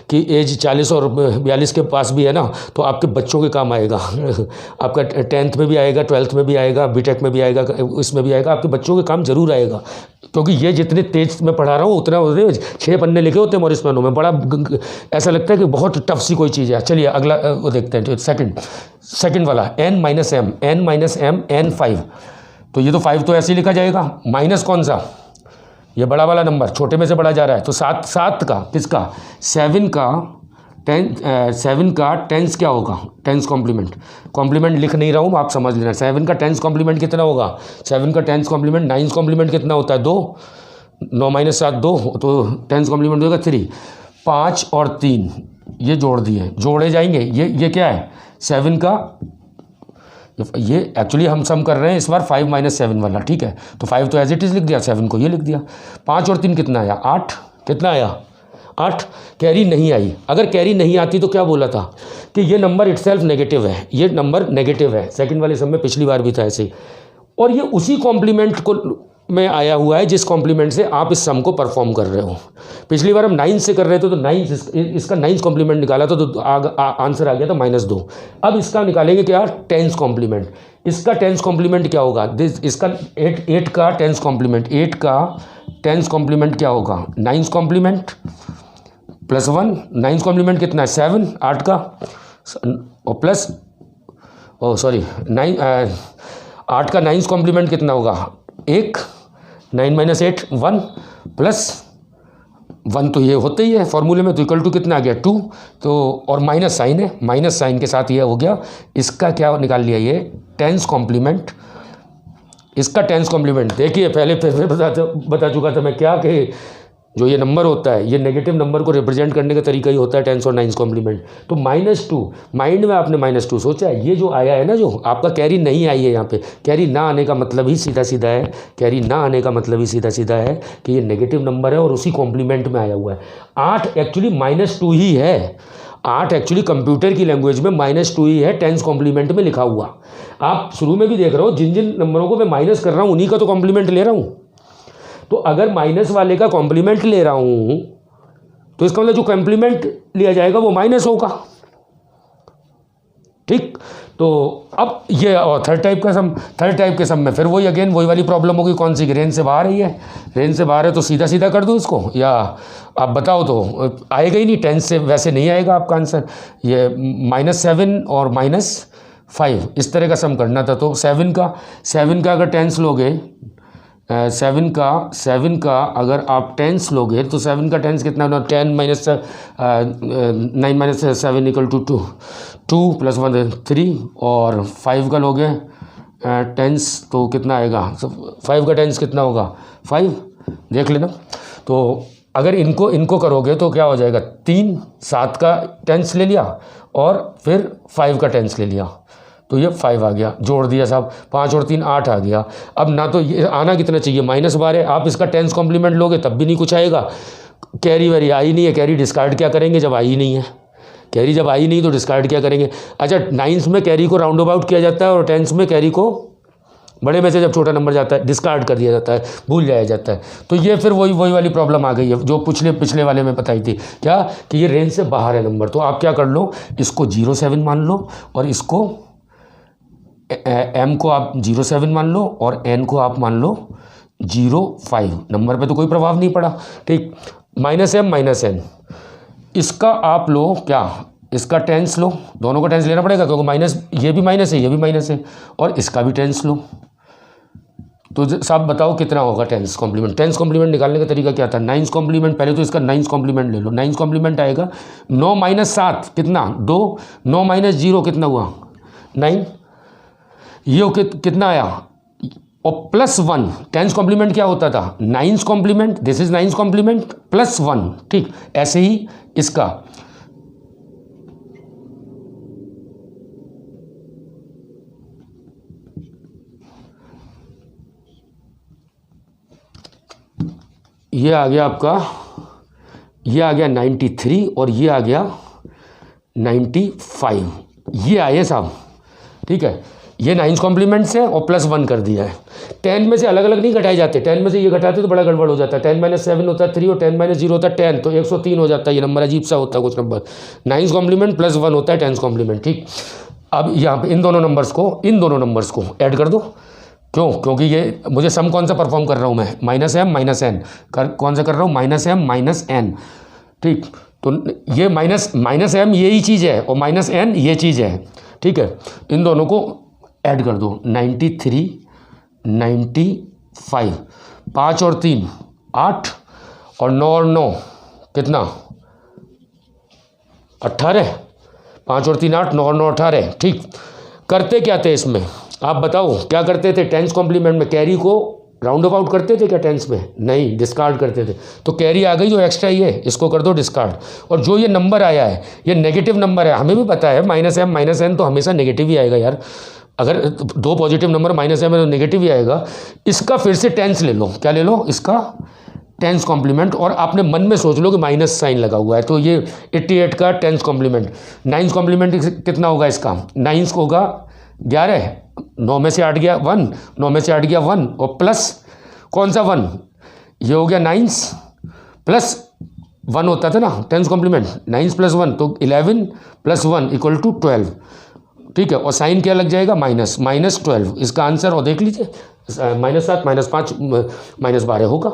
की एज 40 और 42 के पास भी है ना, तो आपके बच्चों के काम आएगा आपका 10th में भी आएगा, 12th में भी आएगा, बीटेक में भी आएगा, इसमें भी आएगा, आपके बच्चों के काम जरूर आएगा। क्योंकि ये जितने तेज मैं पढ़ा रहा हूँ उतना 6 पन्ने लिखे होते हैं मॉरिस मैनो में, बड़ा ऐसा लगता है कि बहुत टफ सी कोई चीज़ है। चलिए अगला वो देखते हैं, सेकंड वाला n - m n5। तो ये तो 5 तो ऐसे ही लिखा जाएगा, माइनस कौन सा, ये बड़ा वाला नंबर छोटे में से बड़ा जा रहा है, तो 7 का किसका, 7 का टेंस क्या होगा, टेंस कॉम्प्लीमेंट लिख नहीं रहा हूँ, आप समझ लेना। 7 का टेंस कॉम्प्लीमेंट कितना होगा, 7 का टेंस कॉम्प्लीमेंट, नाइन्स कॉम्प्लीमेंट कितना होता है 2, 9 - 7 2, तो टेंस कॉम्प्लीमेंट होगा 3। 5 और 3 ये जोड़े जाएंगे, ये क्या है 7 का, ये एक्चुअली हम सम कर रहे हैं इस बार 5 - 7 वाला, ठीक है। तो 5 तो एज इट इज़ लिख दिया, 7 को ये लिख दिया। 5 और 3 कितना आया 8, कितना आया 8। कैरी नहीं आई, अगर कैरी नहीं आती तो क्या बोला था कि ये नंबर इटसेल्फ नेगेटिव है, ये नंबर नेगेटिव है। सेकंड वाले सम में पिछली बार भी था ऐसे ही, और ये उसी कॉम्प्लीमेंट को में आया हुआ है जिस कॉम्प्लीमेंट से आप इस सम को परफॉर्म कर रहे हो। पिछली बार हम 9 से कर रहे थे, तो 9 इसका 9 कॉम्प्लीमेंट निकाला था, तो आंसर आ गया था -2। अब इसका निकालेंगे क्या, टेंस कॉम्प्लीमेंट। इसका टेंस कॉम्प्लीमेंट क्या होगा, इसका 8 का टेंस कॉम्प्लीमेंट, 8 का टेंस कॉम्प्लीमेंट क्या होगा, 9 कॉम्प्लीमेंट प्लस 1। 9 कॉम्प्लीमेंट कितना है 7, 8 का, और प्लस 8 का 9 कॉम्प्लीमेंट कितना होगा 1, 9 - 8 1, प्लस 1 तो ये होता ही है फॉर्मूले में, तो इक्वल टू कितना आ गया 2, तो और माइनस साइन है, माइनस साइन के साथ ये हो गया, इसका क्या निकाल लिया ये 10s कॉम्प्लीमेंट, इसका 10s कॉम्प्लीमेंट। देखिए पहले फिर बता चुका था मैं क्या कि जो ये नंबर होता है ये नेगेटिव नंबर को रिप्रेजेंट करने का तरीका ही होता है 10s और 9s कॉम्प्लीमेंट। तो -2 माइंड में आपने -2 सोचा है, ये जो आया है ना, जो आपका कैरी नहीं आई है यहाँ पे, कैरी ना आने का मतलब ही सीधा सीधा है, कैरी ना आने का मतलब ही सीधा सीधा है कि ये नेगेटिव नंबर है और उसी कॉम्प्लीमेंट में आया हुआ है। 8 एक्चुअली -2 ही है, 8 एक्चुअली कंप्यूटर की लैंग्वेज में -2 ही है 10s कॉम्प्लीमेंट में लिखा हुआ। आप शुरू में भी देख रहे हो जिन जिन नंबरों को मैं माइनस कर रहा हूँ उन्हीं का तो कॉम्प्लीमेंट ले रहा हूँ। तो अगर माइनस वाले का कॉम्प्लीमेंट ले रहा हूं तो इसका मतलब जो कॉम्प्लीमेंट लिया जाएगा वो माइनस होगा, ठीक। तो अब ये और थर्ड टाइप के सम में फिर वही अगेन वही वाली प्रॉब्लम होगी, कौन सी, रेंज से बाहर ही है, रेंज से बाहर है तो सीधा सीधा कर दो इसको, या आप बताओ तो आएगा ही नहीं, 10 से वैसे नहीं आएगा आपका आंसर। ये -7 और -5 इस तरह का सम करना था। तो 7 का अगर 10s लोगे, 7 का अगर आप 10s लोगे तो 7 का 10s कितना होना, 10 माइनस 9 माइनस 7 इक्वल टू 2 + 1 3, और 5 का लोगे 10s तो कितना आएगा, 5 का 10s कितना होगा 5, देख लेना। तो अगर इनको करोगे तो क्या हो जाएगा, 3 7 का 10s ले लिया और फिर 5 का 10s ले लिया, तो ये 5 आ गया, जोड़ दिया साहब, 5 और 3 8 आ गया। अब ना तो ये आना कितना चाहिए -12, आप इसका 10s कॉम्प्लीमेंट लोगे तब भी नहीं कुछ आएगा, कैरी वेरी आई नहीं है, कैरी डिस्कार्ड क्या करेंगे जब आई नहीं है, कैरी जब आई नहीं तो डिस्कार्ड क्या करेंगे। अच्छा 9s में कैरी को राउंड अबाउट किया जाता है और 10s में कैरी को बड़े में से जब छोटा नंबर जाता है डिस्कार्ड कर दिया जाता है, भूल जाया जाता है। तो ये फिर वही वाली प्रॉब्लम आ गई है जो पिछले वाले में बताई थी, क्या कि ये रेंज से बाहर है नंबर। तो आप क्या कर लो, इसको 07 मान लो और इसको m को आप 07 मान लो और n को आप मान लो 05, नंबर पे तो कोई प्रभाव नहीं पड़ा, ठीक। -m -n इसका आप लो क्या, इसका 10s लो, दोनों का 10s लेना पड़ेगा क्योंकि माइनस, ये भी माइनस है ये भी माइनस है, और इसका भी 10s लो। तो साहब बताओ कितना होगा 10s कॉम्प्लीमेंट। 10s कॉम्प्लीमेंट निकालने का तरीका क्या था, 9s कॉम्प्लीमेंट, पहले तो इसका 9s कॉम्प्लीमेंट ले लो। 9s कॉम्प्लीमेंट आएगा 9 - 7 कितना 2, 9 - 0 कितना हुआ 9, ये कितना आया, और +1। 10s कॉम्प्लीमेंट क्या होता था 9s complement, this is 9s complement +1, ठीक। ऐसे ही इसका ये आ गया आपका, ये आ गया 93 और ये आ गया 95, ये आए साहब, ठीक है। ये 9s कॉम्प्लीमेंट्स है और +1 कर दिया है। 10 में से अलग अलग नहीं घटाए जाते, 10 में से ये घटाते तो बड़ा गड़बड़ हो जाता है। 10 - 7 होता है 3 और 10 - 0 होता है 10, तो 103 हो जाता है। ये नंबर अजीब सा होता है कुछ नंबर। 9s कॉम्प्लीमेंट +1 होता है 10s कॉम्प्लीमेंट, ठीक। अब यहाँ पे इन दोनों नंबर्स को ऐड कर दो, क्यों, क्योंकि ये मुझे सम कौन सा परफॉर्म कर रहा हूँ मैं, -m - n कौन सा कर रहा हूँ, -m - n, ठीक। तो ये -m यही चीज़ है और -n ये चीज़ है, ठीक है। इन दोनों को ऐड कर दो, 93 95, 5 और 3 8 और 9 और 9 कितना 18, 5 और 3 8, 9 और 9 18, ठीक। करते क्या थे इसमें आप बताओ, क्या करते थे 10s कॉम्प्लीमेंट में, कैरी को राउंड अबाउट करते थे क्या 10s में, नहीं, डिस्कार्ड करते थे। तो कैरी आ गई जो एक्स्ट्रा ही है, इसको कर दो डिस्कार्ड। और जो ये नंबर आया है ये नेगेटिव नंबर है, हमें भी पता है -m - n तो हमेशा नेगेटिव ही आएगा यार, अगर 2 पॉजिटिव नंबर -m है तो नेगेटिव ही आएगा। इसका फिर से 10s ले लो, क्या ले लो, इसका 10s कॉम्प्लीमेंट, और आपने मन में सोच लो कि माइनस साइन लगा हुआ है, तो ये 88 का 10s कॉम्प्लीमेंट। 9s कॉम्प्लीमेंट कितना होगा इसका, 9s को होगा 11, 9 में से 8 गया 1, 9 में से 8 गया 1, और प्लस कौन सा 1, ये हो गया 9s प्लस 1 होता था ना 10s कॉम्प्लीमेंट, 9s + 1 तो 11 + 1 = 12, ठीक है। और साइन क्या लग जाएगा, -12 इसका आंसर, और देख लीजिए -7 -5 -12 होगा।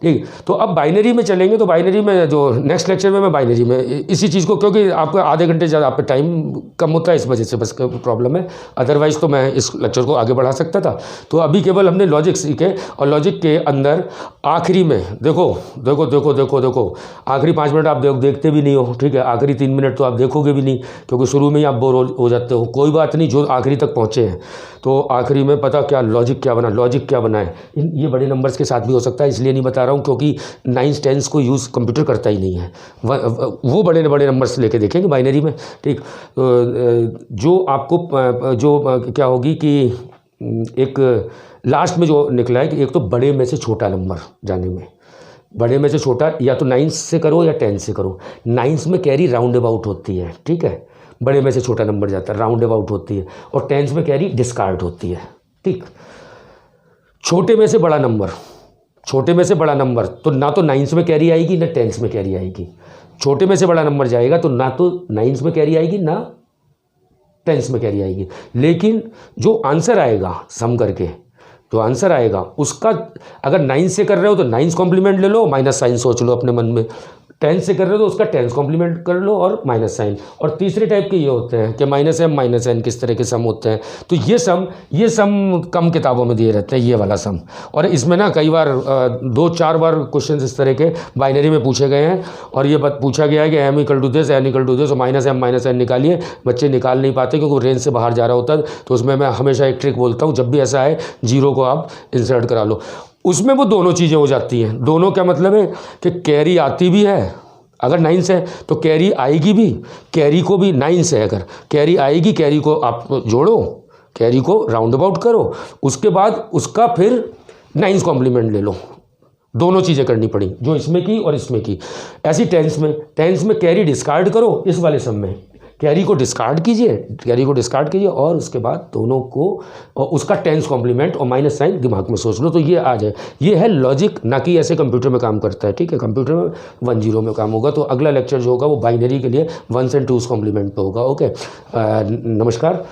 ठीक। तो अब बाइनरी में चलेंगे, तो बाइनरी में जो नेक्स्ट लेक्चर में मैं बाइनरी में इसी चीज़ को, क्योंकि आपको आधे घंटे ज़्यादा आप पे टाइम कम होता है, इस वजह से बस प्रॉब्लम है, अदरवाइज़ तो मैं इस लेक्चर को आगे बढ़ा सकता था। तो अभी केवल हमने लॉजिक सीखे, और लॉजिक के अंदर आखिरी में देखो देखो देखो देखो देखो आखिरी 5 मिनट आप देखते भी नहीं हो, ठीक है, आखिरी 3 मिनट तो आप देखोगे भी नहीं, क्योंकि शुरू में ही आप बोर हो जाते हो। कोई बात नहीं, जो आखिरी तक पहुँचे हैं, तो आखिरी में पता क्या लॉजिक क्या बना, लॉजिक क्या बना है, ये बड़े नंबर्स के साथ भी हो सकता है, इसलिए नहीं बता रहा हूँ क्योंकि 9th 10th को यूज़ कंप्यूटर करता ही नहीं है, वो बड़े बड़े नंबर्स लेके देखेंगे बाइनरी में, ठीक। जो आपको जो क्या होगी कि एक लास्ट में जो निकला है कि एक तो बड़े में से छोटा नंबर जाने में, बड़े में से छोटा या तो 9th से करो या 10th से करो। 9th में कैरी राउंड अबाउट होती है, ठीक है, बड़े में से छोटा नंबर जाता है, राउंड अबाउट होती है, और 10th में कैरी डिस्कार्ड होती है, ठीक। छोटे में से बड़ा नंबर, छोटे में से बड़ा नंबर तो ना तो 9th में कैरी आएगी ना 10th में कैरी आएगी। छोटे में से बड़ा नंबर जाएगा तो ना तो 9th में कैरी आएगी ना 10th में कैरी आएगी। लेकिन जो आंसर आएगा सम करके, जो आंसर आएगा उसका, अगर 9th से कर रहे हो तो 9th कॉम्प्लीमेंट ले लो, माइनस साइन सोच लो अपने मन में। 10th से कर रहे हो तो उसका 10th कॉम्प्लीमेंट कर लो और माइनस साइन। और तीसरे टाइप के ये होते हैं कि माइनस एम माइनस एन, किस तरह के सम होते हैं। तो ये सम कम किताबों में दिए रहते हैं, ये वाला सम। और इसमें ना कई बार 2-4 बार क्वेश्चन इस तरह के बाइनरी में पूछे गए हैं, और ये बात पूछा गया है कि M equal to this, N equal to this, और माइनस एम माइनस एन निकालिए। बच्चे निकाल नहीं पाते क्योंकि रेंज से बाहर जा रहा होता है। तो उसमें मैं हमेशा एक ट्रिक बोलता हूँ, जब भी ऐसा है 0 को आप इंसर्ट करा लो। उसमें वो दोनों चीज़ें हो जाती हैं। दोनों क्या मतलब है कि कैरी आती भी है, अगर 9th है तो कैरी आएगी भी, कैरी को भी 9th है, अगर कैरी आएगी, कैरी को आप जोड़ो, कैरी को राउंड अबाउट करो, उसके बाद उसका फिर 9th कॉम्प्लीमेंट ले लो। दोनों चीज़ें करनी पड़ी, जो इसमें की और इसमें की। ऐसी 10th में कैरी डिस्कार्ड करो, इस वाले सम में कैरी को डिस्कार्ड कीजिए, कैरी को डिस्कार्ड कीजिए, और उसके बाद दोनों को और उसका 10th कॉम्प्लीमेंट और माइनस साइन दिमाग में सोच लो, तो ये आ जाए। ये है लॉजिक, ना कि ऐसे कंप्यूटर में काम करता है, ठीक है। कंप्यूटर में 1-0 में काम होगा। तो अगला लेक्चर जो होगा वो बाइनरी के लिए 1s and 2s कॉम्प्लीमेंट पे होगा। ओके, नमस्कार।